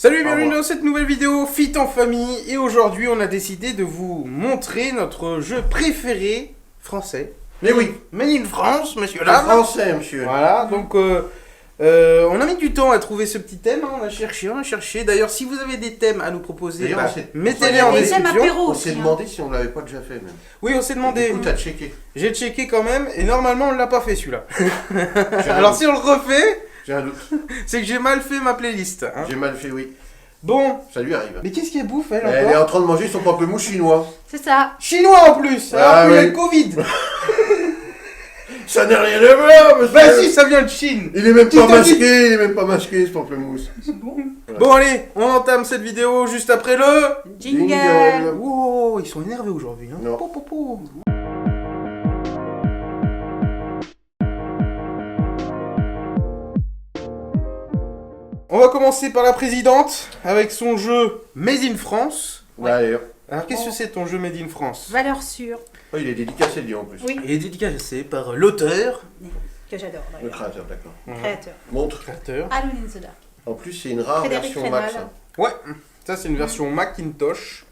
Salut, bienvenue dans cette nouvelle vidéo Fit en famille. Et aujourd'hui, on a décidé de vous montrer notre jeu préféré français. Mais oui, Made in France, monsieur le là. français, monsieur. Voilà, donc on a mis du temps à trouver ce petit thème. Hein. On a cherché. D'ailleurs, si vous avez des thèmes à nous proposer, mettez-les en description. On s'est demandé si on l'avait pas déjà fait même. Oui, on s'est demandé. Du coup, t'as checké. J'ai checké quand même, et normalement, on l'a pas fait celui-là. Alors, si on le refait, J'ai un doute. c'est que j'ai mal fait ma playlist. Hein. J'ai mal fait, oui. Bon. Ça lui arrive. Mais qu'est-ce qu'elle bouffe, elle, Elle est encore en train de manger son pamplemousse chinois. C'est ça. Chinois en plus. Alors Ah qu'il y a oui. le Covid. Ça n'a rien à voir, monsieur. Bah si, ça vient de Chine. Il est même Tu pas t'as dit- masqué, il est même pas masqué ce pamplemousse. Bon allez, on entame cette vidéo juste après le... Jingle. Wow, ils sont énervés aujourd'hui. Hein. Non. Po, po, po. On va commencer par la présidente avec son jeu Made in France. Ouais. D'ailleurs. Alors qu'est-ce que c'est ton jeu Made in France? Valeur sûre. Oh, il est dédicacé lui en plus. Oui. Il est dédicacé par l'auteur, Que j'adore Le d'ailleurs. créateur, d'accord. Créateur. Montre. créateur. Alone in the Dark. En plus, c'est une rare Frédéric version Mac. Rénal. Ça. Ouais, ça c'est une version Macintosh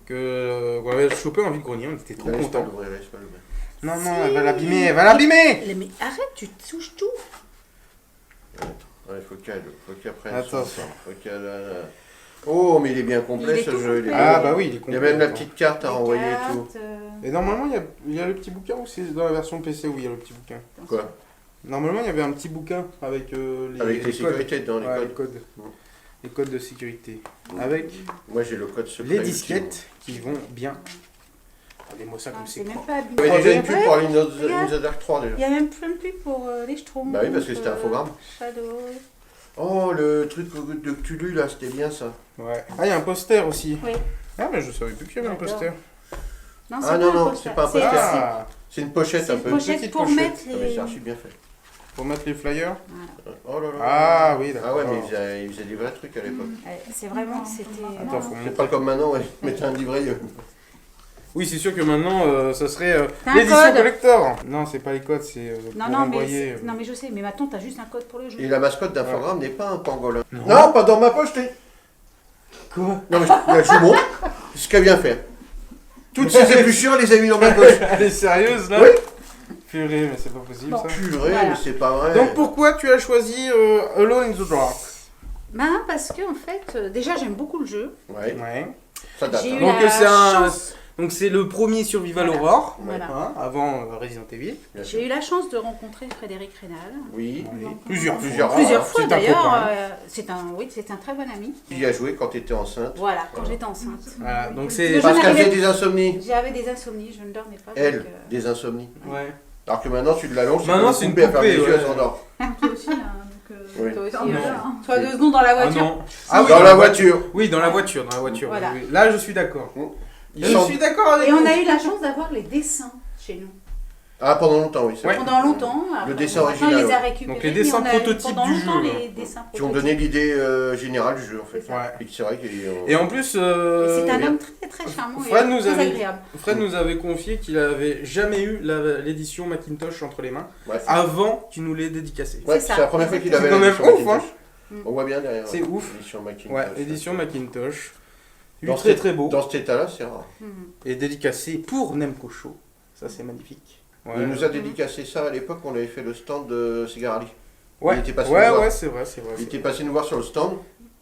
que on avait chopé en vide-grenier, on était trop Laisse pas contents. l'ouvrir, laisse pas l'ouvrir. Non, non, Si. elle va l'abîmer, elle va l'abîmer. Mais arrête, tu touches tout. Ouais, faut qu'elle prenne Attends. son temps. Faut qu'elle... Oh, mais il est bien complet Il est ce tout jeu. il est complet. Ah bien. bah oui, il est Il y complet. a même la quoi. petite carte à Les renvoyer et tout. cartes, Et normalement, il y a le petit bouquin ou c'est dans la version PC où il y a le petit bouquin? Quoi? Normalement, il y avait un petit bouquin avec Avec les codes. sécurités dans les Ouais, codes. les codes. Mm. Les codes de sécurité. Mm. Avec Moi j'ai le code secret. les ultime. disquettes qui vont bien. Regardez-moi ça Ah, comme c'est c'est même quoi. pas Il y avait déjà une pub Ouais. pour Alone in Regarde. the Dark 3 déjà. Il y a même plein de pubs pour les Schtroumpfs. Bah oui, parce que c'était un infogramme. Shadow. Oh, le truc de Cthulhu là, c'était bien ça. Ouais. Ah, il y a un poster aussi. Oui. Ah, mais je savais plus qu'il y avait un J'adore. poster. Non, Ah, non, non, c'est pas un poster. Ah, C'est une pochette C'est un une peu. pochette petite pour pochette. mettre Ah, mais les... c'est archi bien fait. pour mettre les flyers. Oh là là. Ah oui, d'accord. Ah ouais, mais il faisait des vrais trucs à l'époque. C'est vraiment, c'était... Attends, faut C'est montrer. pas comme maintenant, ouais. Mettez un livret. Oui, c'est sûr que maintenant, ça serait T'as un l'édition code. collector. Non, c'est pas les codes, c'est Non, pour non, mais envoyer. non, mais je sais, mais maintenant t'as juste un code pour le jeu. Et la mascotte d'infogramme n'est pas un pangolin. Non. Pas dans ma poche, t'es. Quoi? Non, mais je vous montre ce qu'elle vient faire. Toutes ces épluchures, elle les a mis dans ma poche. Elle est sérieuse là? Oui. Purée, mais c'est pas possible Bon. ça. Purée, Voilà. mais c'est pas vrai. Donc pourquoi tu as choisi Alone in the Dark? Ben, parce que en fait, déjà j'aime beaucoup le jeu. Ouais, Ouais. ça date. J'ai hein. eu Donc, la c'est un- chance... Donc c'est le premier Survival Voilà. Horror, Voilà. hein, avant Resident Evil. Bien sûr. J'ai eu la chance de rencontrer Frédéric Rénal. Oui. Oui. Non. Plusieurs Plusieurs fois. Plusieurs fois C'est un d'ailleurs. copain. C'est un très bon ami. Tu y as joué quand t'étais enceinte. Voilà, quand Voilà. j'étais enceinte. Voilà, donc Le c'est. jeu Parce qu'elle n'arrivait- faisait des insomnies. J'avais des insomnies, je ne dormais pas. Elle, donc, des insomnies. Ouais. Alors que maintenant, tu l'allonges, Maintenant, c'est une à faire des poupée, yeux, ouais. elle s'endort. Toi aussi, hein, donc, Oui. toi aussi. Ah, non. Soit 2 secondes dans la Ah voiture. non. Ah oui, Dans la voiture. Oui, dans la voiture, dans la voiture. Voilà. Oui. Là, je suis d'accord. Ils Je sont- suis d'accord avec Et vous. on a eu la chance d'avoir les dessins chez nous. Ah, pendant longtemps, oui. c'est Ouais. vrai. Pendant longtemps. après, dessin maintenant, original, il les a ouais. récupérés. Donc, les mais dessins on a eu prototypes pendant du longtemps jeu, les dessins Qui ont prototypes. donné l'idée générale du jeu, en fait. C'est ça. Ouais. Et c'est vrai qu'ils ont... Et en plus, C'est un et- homme très très charmant Fred et nous très avait- agréable. Fred nous avait confié qu'il avait jamais eu l'édition Macintosh entre les mains Ouais. avant qu'il nous l'ait dédicacé. Ouais, C'est c'est ça. la première fois qu'il C'est avait quand même l'édition ouf, hein. Macintosh. On voit bien derrière. C'est ouf. L'édition Macintosh. Ouais, édition Macintosh. Lui, Dans très cet- très beau. Dans cet état-là, c'est rare. Mhm. Et dédicacé pour Nemco Show. Ça, c'est magnifique. Ouais. Il nous a dédicacé ça à l'époque, on avait fait le stand de Cigarali. Ouais, il était passé ouais, nous voir. ouais, c'est vrai, c'est vrai. Il c'est était vrai. passé nous voir sur le stand.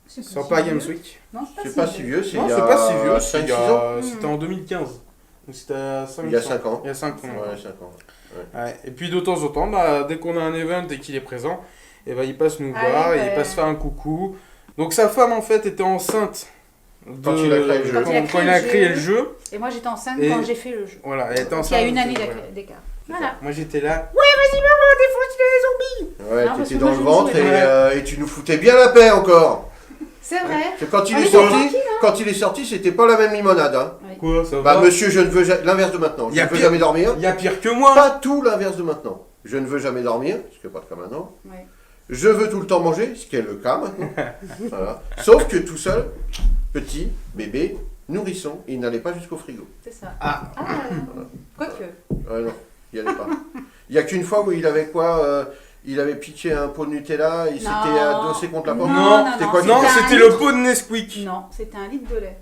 Sur pas Games Week. Non, C'est pas si vieux, c'est Non, il y c'est a pas si vieux. 5-6 c'est ans. C'était en 2015. Donc c'était à 5 Il y a 5 ans. Il y a 5 ans. Ouais, 5 ans. Ouais. Et puis de temps en temps, bah, dès qu'on a un event et qu'il est présent, et bah, il passe nous Ah voir oui, et il bah. passe faire un coucou. Donc sa femme en fait était enceinte Quand il a créé le jeu. quand il a créé le jeu. Et moi j'étais enceinte Et- quand j'ai fait le jeu. Voilà, elle était Donc, enceinte. il y a une année voilà. d'écart. Voilà. Moi j'étais là. Ouais, Non, parce t'étais que dans moi, le je ventre jouais. et tu nous foutais bien la paix encore. C'est vrai. C'est quand il On est était sorti, tranquille, quand il est sorti, c'était pas la même limonade. Hein. Quoi, ça Bah va monsieur, je ne veux l'inverse de maintenant. Je Y a ne veux pire. jamais dormir. Il y a pire que moi. Pas tout l'inverse de maintenant. Je ne veux jamais dormir, ce qui n'est pas le cas maintenant. Ouais. Je veux tout le temps manger, ce qui est le cas maintenant. Voilà. Sauf que tout seul, petit, bébé, nourrisson, il n'allait pas jusqu'au frigo. C'est ça. Ah. Quoique. Ouais, non, il n'y allait pas. Il n'y a qu'une fois où il avait quoi il avait piqué un pot de Nutella, il s'était Non. adossé contre la porte. Non, C'était quoi Non, c'était le pot de Nesquik. Non, c'était un litre de lait.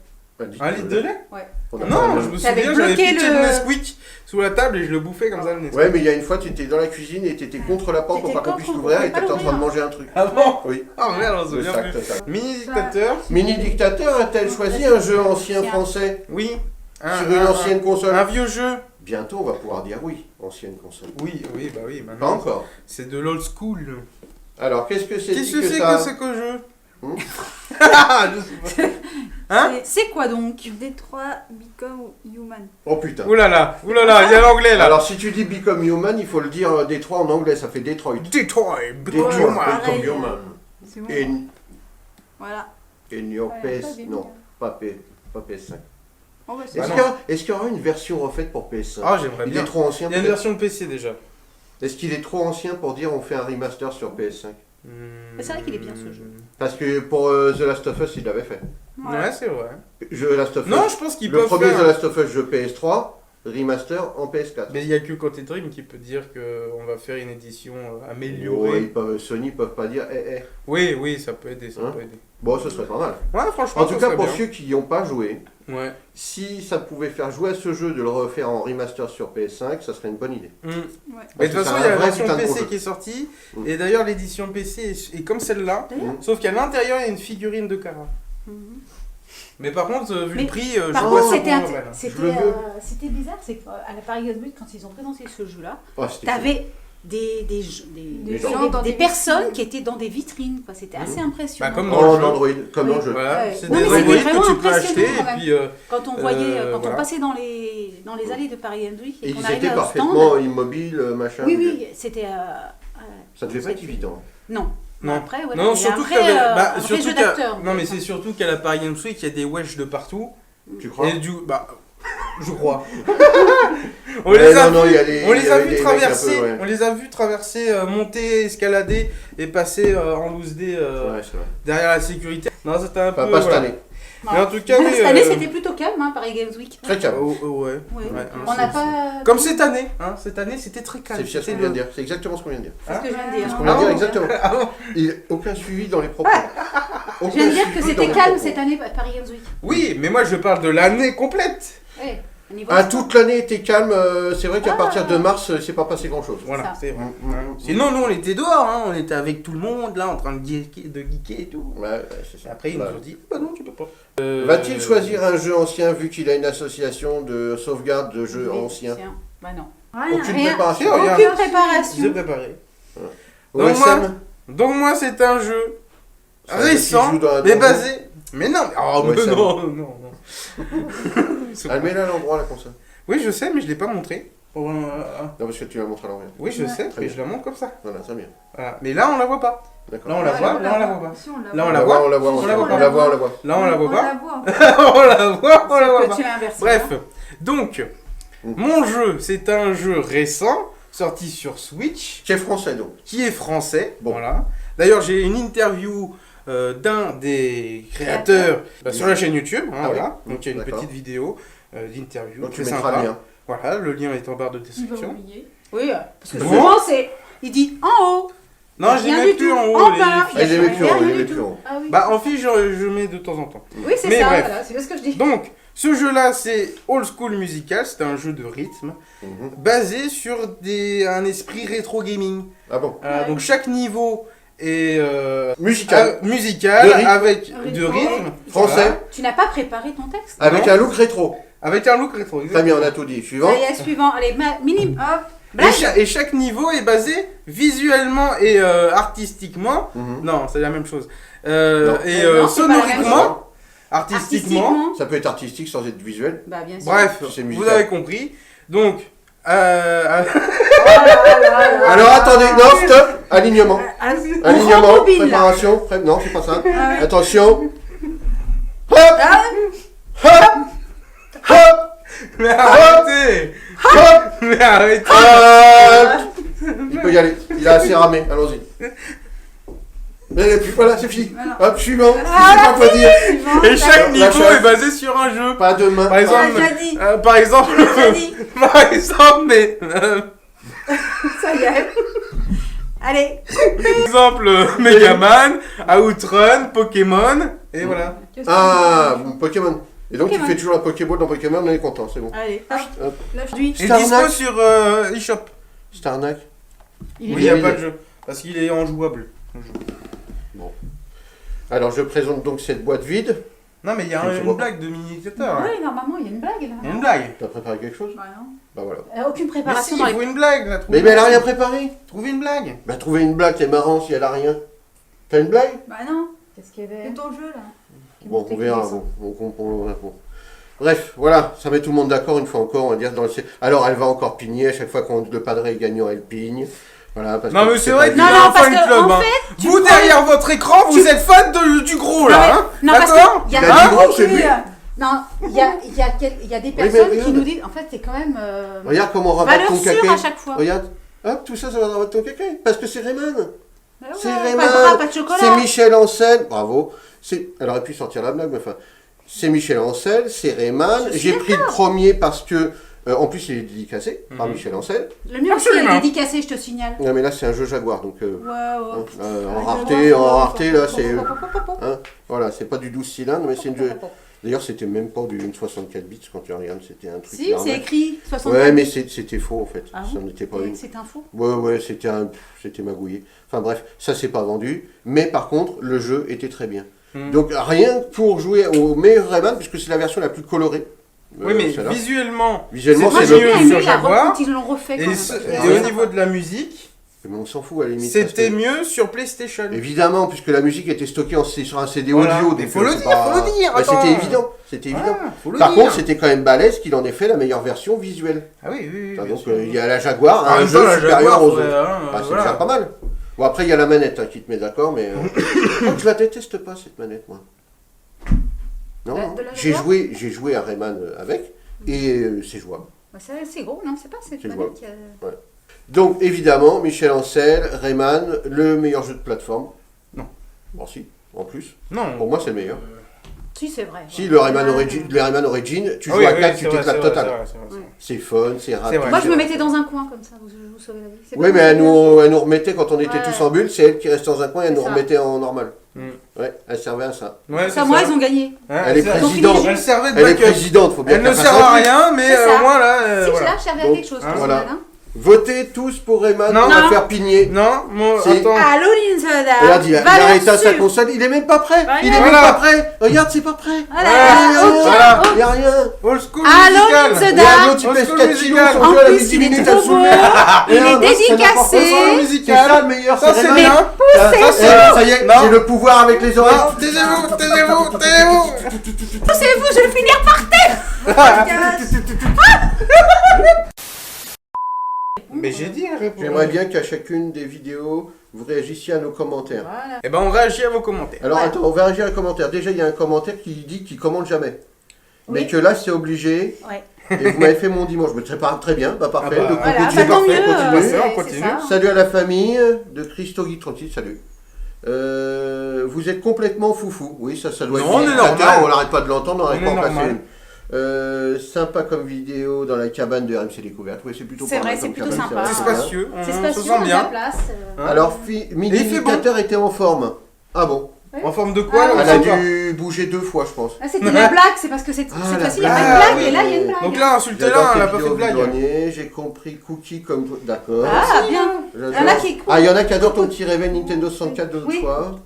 Un litre de lait? Ouais. Non, je me T'avais souviens, j'avais bloqué piqué le- le Nesquik sous la table et je le bouffais comme ça, le Nesquik. Ouais, mais il y a une fois, tu étais dans la cuisine et tu étais contre la porte pour T'étais pas qu'on puisse contre, on l'ouvrir et pouvait pas t'étais en train de l'ouvrir. manger un truc. Ah bon? Oui. Ah merde, on se Le souvient sac plus. total. Mini dictateur? Mini dictateur a-t-elle choisi un jeu ancien français Oui. sur une ancienne console? Un vieux jeu? Bientôt, on va pouvoir dire oui, ancienne console. Oui, bah oui, Pas maintenant. encore. C'est de l'old school. Alors, qu'est-ce que c'est Qu'est-ce que c'est ça que ce que jeu? Hmm Je sais pas. Hein? C'est quoi donc? Détroit Become Human. Oh putain. Oulala, il y a l'anglais là. Alors, si tu dis Become Human, il faut le dire Détroit en anglais, ça fait Detroit. Detroit, Detroit, Become Become pareil. Human. C'est bon. In, Voilà. in your Ouais, PS. pas bien. Non, pas PS5. Oh, bah, c'est Est-ce non. qu'il y aura une version refaite pour PS5? Ah, j'aimerais Il bien. est trop ancien. Il y a une peut-être version PC déjà. Est-ce qu'il est trop ancien pour dire on fait un remaster sur PS5? Mais c'est vrai qu'il est bien, ce jeu. Parce que pour The Last of Us, il l'avait fait. Ouais, c'est vrai. The Last of Us. Non, je pense qu'ils Le peuvent premier faire. The Last of Us jeu PS3, remaster en PS4. Mais il n'y a que Côté Dream qui peut dire qu'on va faire une édition Oh, améliorée. Sony peuvent pas dire Oui, ça peut aider, ça Hein peut aider. Bon, ce serait pas mal. Ouais, franchement, En tout ça cas, serait pour bien. ceux qui n'y ont pas joué, Ouais. si ça pouvait faire jouer à ce jeu de le refaire en remaster sur PS5, ça serait une bonne idée. Mm. Ouais. Mais de toute Parce façon, que il y c'est a un la vrai version putain de PC gros jeu. qui est sortie. Mm. Et d'ailleurs, l'édition PC est comme celle-là. D'ailleurs. Sauf qu'à l'intérieur, il y a une figurine de Kara. Mhm. Mais par contre, vu Mais le prix, je Par vois contre, ça c'était pour int- vrai, là. c'était, Je le veux. c'était bizarre, c'est qu'à la Paris Games Week, quand ils ont présenté ce jeu-là, Oh, c'était t'avais des gens dans des personnes vitrines. qui étaient dans des vitrines, quoi. C'était assez Bah, impressionnant. comme cool. dans le En jeu. Android, comme dans le jeu. Voilà, Ouais. c'est Non, des mais c'était Android que vraiment tu peux acheter impressionnant, quand et même. puis Quand on voyait, quand voilà. on passait dans les allées de Paris Games Week Et et qu'on ils arrivait étaient au parfaitement stand, immobiles, machin. oui, c'était. Ça devait pas être évident. Non. Non. Après, ouais, Non, il y a surtout un qu'il y avait- vrai, bah, un vrai surtout jeu qu'il y a- d'acteur. Non, mais c'est surtout qu'à la Paris Games Week, il y a des wesh de partout. Tu crois? Et du bah, je crois. on Ouais, les a non, vus, il y a des- on il y les a avait vus des mecs traverser, un peu, ouais. on les a vus traverser, monter, escalader et passer en loose day Ouais, c'est vrai. derrière la sécurité. Non, c'était un Enfin, peu. pas cette voilà. année. Non. Mais en tout cas, oui. Cette année, c'était plutôt calme, hein, Paris Games Week. Très calme. Ouais. Ouais. Ouais, On n'a pas. Comme cette année, hein. Cette année, c'était très calme. C'est ce qu'on vient de dire. C'est exactement ce qu'on vient de dire. C'est ce que je viens de dire. Ah, On vient de dire bon exactement. Ah bon Il n'y a aucun suivi dans les propos. Je viens de dire que c'était calme cette année, Paris Games Week. Oui, mais moi je parle de l'année complète. Ouais. au niveau Ah, du toute l'année était calme. C'est vrai qu'à Ah. partir de mars, c'est pas passé grand chose. Voilà, Ça. c'est vrai. Mm. Sinon, nous on était dehors, hein. On était avec tout le monde là, en train de geeker et tout. Ouais, c'est Et ça. après, ils Ouais. nous ont dit, bah non, tu peux pas. Va-t-il choisir un jeu ancien vu qu'il a une association de sauvegarde de jeux anciens? Bah non. Aucune Rien. préparation. Rien. Aucune J'ai préparation. préparé. OSM? Donc moi, c'est un jeu C'est un jeu qui récent, joue dans un mais donjon. basé. Mais non, oh, mais OSM. non. Elle met là à l'endroit la console. Oui, je sais, mais je l'ai pas montré. Pour, Non, parce que tu la montres à l'envers. Oui, je sais, Très mais bien. je la montre comme ça. Voilà, très bien. Voilà. Mais là, on la voit pas. D'accord. Là, on la voit, là, on la voit pas. Si, on la Là, on voit. la voit. On la voit, On la voit on pas. la voit, on la voit. Là, on la voit On pas. la voit. On la voit, on la voit Que pas. tu as inversé. Bref, donc, mon jeu, c'est un jeu récent, sorti sur Switch, Qui est français donc. qui est français. Bon. Voilà. D'ailleurs, j'ai une interview d'un des créateurs sur la chaîne YouTube. Hein, Ah oui. voilà. Donc, il y a une D'accord. petite vidéo d'interview. Donc tu très mettras sympa. le lien. Voilà, le lien est en barre de Il va description. oublier. Oui, parce que Bon. souvent, c'est. Il dit en haut. Non, je les Rien mets du plus tout. en haut. En les bas. fiches. Ah, il les met plus en haut, il les Rien met du plus en tout. haut. Ah oui. Bah, en fiche, je mets de temps en temps. Oui, c'est mais ça, bref. voilà, c'est ce que je dis. Donc, ce jeu-là, c'est Old School Musical. C'est un jeu de rythme Mhm. basé sur un esprit rétro gaming. Ah bon. Ouais. Donc, chaque niveau est Musical. musical De rythme. avec Rythme. de rythme. Français. Voilà. Tu n'as pas préparé ton texte Avec Non. un look rétro. Avec un look rétro. Très bien, on a tout dit. Suivant. Ça y est, suivant. Allez, minime. Hop. Et, Blague. et chaque niveau est basé visuellement et artistiquement. Mhm. Non, c'est la même chose. Non. Et Non, c'est pas la même sonoriquement, artistiquement. Ça peut être artistique sans être visuel. Bah, bien sûr. Bref, C'est vous musical. avez compris. Donc, Oh là là. Alors attendez, non, stop. Alignement. Ah, on Alignement, rembobine, là. préparation. Non, c'est pas ça. Ah ouais. Attention. Hop, Ah, hop, hop, mais arrêtez. hop. Mais arrêtez. Il peut y aller. Il a assez ramé. Allons-y. Mais puis voilà, c'est fini. Voilà. Hop, suivant. Je sais Ah, pas quoi dire. Suivant. Et chaque La niveau chasse. est basé sur un jeu. Pas de main. Par exemple, On l'a déjà dit. par exemple, On l'a déjà dit. par exemple, mais Ça y est. Allez. Exemple, Megaman, Outrun, Pokémon, et voilà. Ah, Pokémon. Et donc Pokémon. tu fais toujours la Pokéball dans Pokémon, on est content, c'est bon. Allez. Hop. Lâche-lui. Et Star dispo Knack. sur eShop. Starnac. Oui, il n'y a pas de jeu. Parce qu'il est enjouable. Alors je présente donc cette boîte vide. Non, mais il y a une blague de mini-dictateur. Hein. Oui, normalement, il y a une blague. Là. Il y a une blague. T'as préparé quelque chose? Bah non. Bah voilà. Aucune Mais si, préparation il dans les... faut une blague là. Mais elle a rien préparé. Trouver une blague. Bah trouver une blague, c'est marrant si elle a rien. T'as une blague? Bah non. Qu'est-ce qu'il y avait C'est ton jeu là. Bon, on verra. Bon. Bref, voilà, ça met tout le monde d'accord une fois encore, on va dire. Alors elle va encore pigner, à chaque fois qu'on le padre est gagnant, elle pigne. Voilà, parce Non, que mais c'est vrai pas qu'il y évident. a un Non, parce fan que, club. en Hein. fait, Vous, derrière votre écran, vous êtes fan du gros là. Hein. Non, parce D'accord. qu'il y Il a a... dit gros, c'est lui. Non, il y a des mais personnes qui regarde. nous disent... En fait, c'est quand même... Regarde comment on rabat valeur ton sûre caca. à chaque fois. Regarde, hop, tout ça va rabattre ton caca. Parce que c'est Rayman. Bah C'est ouais, Rayman. pas de bras, pas de chocolat. C'est Michel Ancel. Bravo. Elle aurait pu sortir la blague, mais enfin. C'est Michel Ancel, c'est Rayman. Je suis J'ai pris le premier parce que. En plus, il est dédicacé par Michel Ancel. Le mien aussi Absolument. est dédicacé, je te signale. Non, mais là, c'est un jeu Jaguar. Donc, Ouais. en rareté, là, c'est. Voilà, c'est pas du 12 cylindres, mais c'est une jeu. D'ailleurs, c'était même pas du 64 bits quand tu regardes, c'était un truc. Si, c'est écrit 60. Ouais, mais c'était faux en fait. Ah Ça bon n'était pas une. C'est un faux. Ouais, c'était magouillé. Enfin bref, ça c'est pas vendu. Mais par contre, le jeu était très bien. Donc rien que pour jouer au meilleur Rayman, puisque c'est la version la plus colorée. Oui, mais celle-là. visuellement, Visuellement, Moi, c'est j'ai le bien plus. sur aimé la Jaguar. quand ils l'ont refait. et, quand même. et au niveau de la musique, Mais on s'en fout à la limite. c'était parce mieux sur PlayStation. que- Évidemment, puisque la musique était stockée sur un CD Voilà. audio. Mais donc, faut le c'est dire, pas- faut le dire, Bah, attends. c'était évident. C'était évident. Ah, faut le Par dire. contre, c'était quand même balèze qu'il en ait fait la meilleure version visuelle. Ah oui. Enfin, bien donc sûr. il y a la Jaguar, En un même jeu temps, la supérieur Jaguar, aux faudrait, autres. hein, Bah, c'est voilà. déjà pas mal. Bon, après, il y a la manette hein, qui te met d'accord, mais. Oh, je la déteste pas, cette manette, moi. Non, De la non. Jaguar J'ai joué à Rayman avec, et c'est jouable. Bah, c'est gros, non, c'est pas cette C'est manette qui a... Donc, évidemment, Michel Ancel, Rayman, le meilleur jeu de plateforme. Non. Bon, si, en plus. Non. Pour moi, c'est le meilleur. Si, c'est vrai. Si, le Rayman Origin, tu Ah joues oui, à oui, 4, c'est tu vrai, t'éclates c'est vrai, total. c'est vrai, c'est vrai, c'est vrai. C'est fun, c'est rapide. vrai. Moi, je me mettais dans un coin comme ça, vous sauvez la vie. C'est Oui, pas mais mal. elle nous remettait quand on était Ouais. tous en bulle, c'est elle qui restait dans un coin et elle nous C'est ça. remettait en normal. Mm. Ouais, elle servait à ça. Ouais, Ça, moi, ils ont gagné. Hein, Elle est servait- présidente. Elle servait de Elle est backup. présidente, faut bien Elle qu'elle ne fasse sert un à truc. rien, mais C'est ça. au moins là. Si, voilà. là, je servais à Donc, quelque chose. hein, voilà. Hein. Votez tous pour Rayman, Non. on va Non. faire pigner. Non, moi, Si. attends. Allô, Linsoda. Regarde, il a Valeur éteint sa sûre. console, il est même pas prêt. Voilà. Il est même Voilà. pas prêt. Regarde, c'est pas prêt. Voilà. Voilà. Il y a rien. Old school Allô, musical. Linsoda. Et un autre, il Old pèse school 4 kilos, musical. son En jeu à la plus, mise 10 il est minutes trop à soulever. beau. Il est Regarde, c'est n'importe quoi. dédicacé. C'est ça le meilleur, Ça, c'est c'est Rayman. bien. Ça, ça y est, Non. j'ai le pouvoir avec les oreilles. Non, taisez-vous. Poussez-vous, je vais finir par terre. Mais j'ai dit la réponse. J'aimerais bien qu'à chacune des vidéos, vous réagissiez à nos commentaires. Voilà. Eh ben, on réagit à vos commentaires. Alors Ouais. attends, on va réagir à un commentaire. Déjà, il y a un commentaire qui dit qu'il commente jamais. Mais Oui. que là, c'est obligé. Ouais. Et vous m'avez fait mon dimanche. Je me prépare très bien. Bah parfait. Ah bah, Donc on Voilà, continue. bah, tant parfait, mieux. continue, on c'est continue. ça. Salut à la famille de Christo Geek 36. Salut. Vous êtes complètement foufou. Oui, ça doit Non, être on est dictateur, normal. on n'arrête pas de l'entendre, on n'arrête On pas est en passer normal. une. Sympa comme vidéo dans la cabane de RMC Découverte. Oui, c'est plutôt C'est pas mal vrai, c'est comme plutôt cabane, sympa. c'est C'est vrai. spacieux. C'est On se spacieux, sent on a de la bien. place. Hein. Alors, Mini Et il fait bon. Dictateur était en forme. Ah bon? En forme de quoi Ah, là, Elle on a sait pas. dû bouger 2 fois, je pense. Ah, c'était la blague, c'est parce que cette Ah, la fois-ci, il n'y a blague. pas une blague, Ah, et là, il y a une ouais. blague. Donc là, insultez-la, J'adore elle a tes pas fait de vidéos blague. grenier, j'ai compris Cookie comme toi. D'accord. Ah, bien. J'adore. Il y en a qui écoutent. Ah, il y en a qui adorent ton petit réveil Nintendo 64 de l'autre Oui. fois.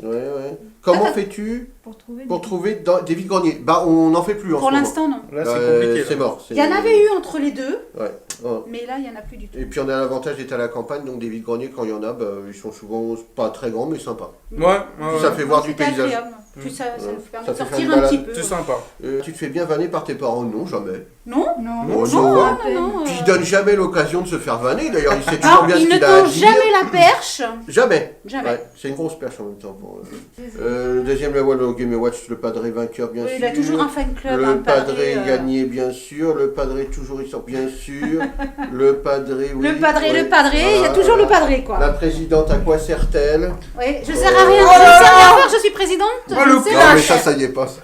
Ouais. Comment Ah, fais-tu Pour trouver trouver des vides greniers? Bah, on n'en fait plus en Pour ce moment. l'instant, non. Là, c'est compliqué. C'est là. mort. Il y en avait eu entre les deux, Ouais. Oh. mais là, il n'y en a plus du tout. Et puis on a l'avantage d'être à la campagne, donc des vides greniers, quand il y en a, bah, ils sont souvent pas très grands, mais sympas. Ouais, Puis ça fait voir du C'était paysage. agréable. Puis ça nous permet Ça de fait faire sortir une un balade. petit peu. C'est sympa. Tu te fais bien vanner par tes parents? Non, jamais. Non Non. Oh, Non, non. non. Puis il donne jamais l'occasion de se faire vanner, d'ailleurs, il sait toujours Alors, bien ce il ne qu'il a à tend dire. jamais la perche. Jamais. Jamais. Ouais, c'est une grosse perche en même temps. Le deuxième level au Game Watch, le padré vainqueur, bien Oui, sûr. il a toujours un fan club, Le un padré padré. gagné, bien sûr. Le padré toujours il sort, bien sûr. Le padré, oui. Le padré, ouais. le padré, il y a Voilà, toujours le voilà. padré, quoi. La présidente, à quoi sert-elle? Oui, je sers à rien, je ne sais rien faire, je suis présidente. Oh, je le ne sais Non, rien mais ça, faire. ça y est pas. Ça.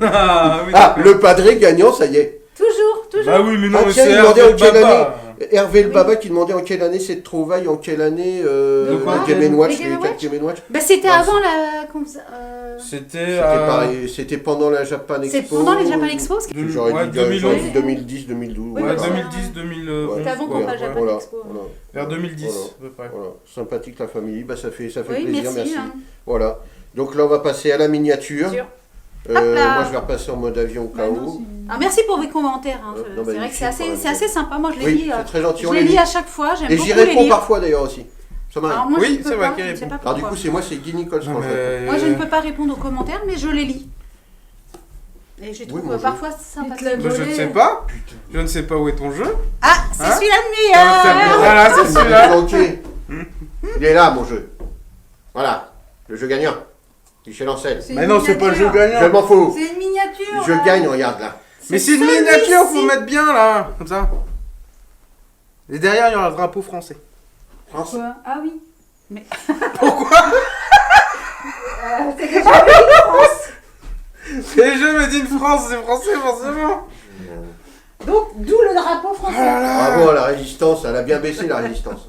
Ah, oui, Ah, le padré gagnant, ça y est. Toujours. Bah oui, mais non, Ah, mais tiens, c'est il demandait Hervé en quelle Baba. année. Hervé le Baba qui demandait en quelle année cette trouvaille, en quelle année Game & Watch, les 4 Game & Watch. Bah, c'était avant la... C'était C'était pendant la Japan Expo. C'est pendant les Japan Expo. J'aurais dit 2010, 2012. Oui, Ouais, bah, 2010, 2011. C'était avant qu'on fasse Japan Expo. Vers 2010, à peu près. Voilà. Sympathique la famille, bah, ça fait Oui, plaisir, merci. Hein. Voilà. Donc là, on va passer à la miniature. Moi, je vais repasser en mode avion au cas où. Merci pour vos commentaires. Hein. Non, c'est vrai que c'est assez sympa. Moi, je les lis. C'est très gentil. Je les lis à chaque fois. J'aime et beaucoup j'y les réponds lire. parfois d'ailleurs aussi. Ça m'arrive. Alors, moi, oui, je ne c'est peux vrai pas. qu'il Je sais pas Alors du pourquoi. coup, c'est Guy Nicole. Non, Moi, je ne peux pas répondre aux commentaires, mais je les lis. Et je les trouve parfois sympathiques. Je ne sais pas. Je ne sais pas où est ton jeu. Ah, c'est celui-là le meilleur. Voilà, c'est celui-là. Ok. Il est là, mon jeu. Voilà. Le jeu gagnant. Michel Ancel. Mais non, c'est pas le jeu gagnant. Je m'en fous. C'est une miniature. Je gagne, regarde là. Mais c'est une miniature, faut mettre bien là. Comme ça. Et derrière, il y aura le drapeau français. France. Quoi? Ah oui. Pourquoi C'est que j'ai vu une France. C'est les jeux made in France, c'est français forcément. Donc, d'où le drapeau français. Bravo à la résistance, elle a bien baissé la résistance.